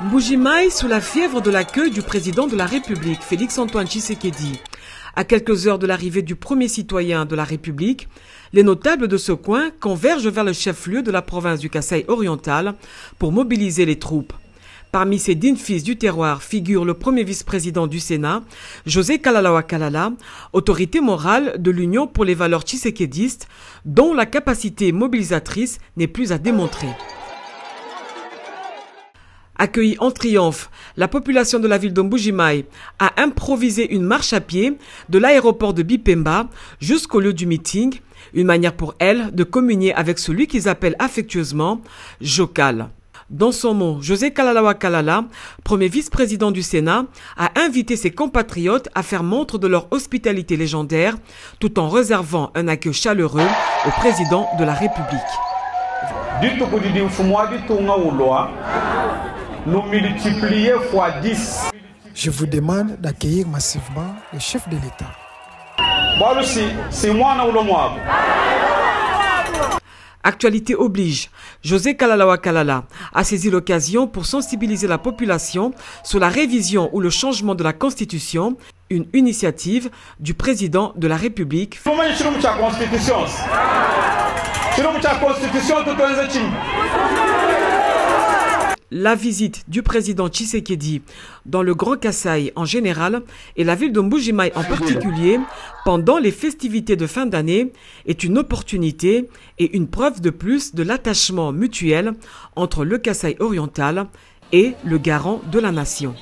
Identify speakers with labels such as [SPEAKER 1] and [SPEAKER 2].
[SPEAKER 1] Mbuji-Mayi sous la fièvre de l'accueil du président de la République, Félix-Antoine Tshisekedi. À quelques heures de l'arrivée du premier citoyen de la République, les notables de ce coin convergent vers le chef-lieu de la province du Kasaï oriental pour mobiliser les troupes. Parmi ces dignes fils du terroir figure le premier vice-président du Sénat, José Kalalawa Kalala, autorité morale de l'Union pour les valeurs tshisekédistes, dont la capacité mobilisatrice n'est plus à démontrer. Accueillie en triomphe, la population de la ville de Mbuji-Mayi a improvisé une marche à pied de l'aéroport de Bipemba jusqu'au lieu du meeting, une manière pour elle de communier avec celui qu'ils appellent affectueusement Jokal. Dans son mot, José Kalalawa Kalala, premier vice-président du Sénat, a invité ses compatriotes à faire montre de leur hospitalité légendaire tout en réservant un accueil chaleureux au président de la République.
[SPEAKER 2] Nous multiplier fois 10.
[SPEAKER 3] Je vous demande d'accueillir massivement le chef de l'État.
[SPEAKER 1] Actualité oblige, José Kalalawa Kalala a saisi l'occasion pour sensibiliser la population sur la révision ou le changement de la Constitution, une initiative du président de la République. La visite du président Tshisekedi dans le Grand Kasaï en général et la ville de Mbuji-Mayi en particulier pendant les festivités de fin d'année est une opportunité et une preuve de plus de l'attachement mutuel entre le Kasaï oriental et le garant de la nation.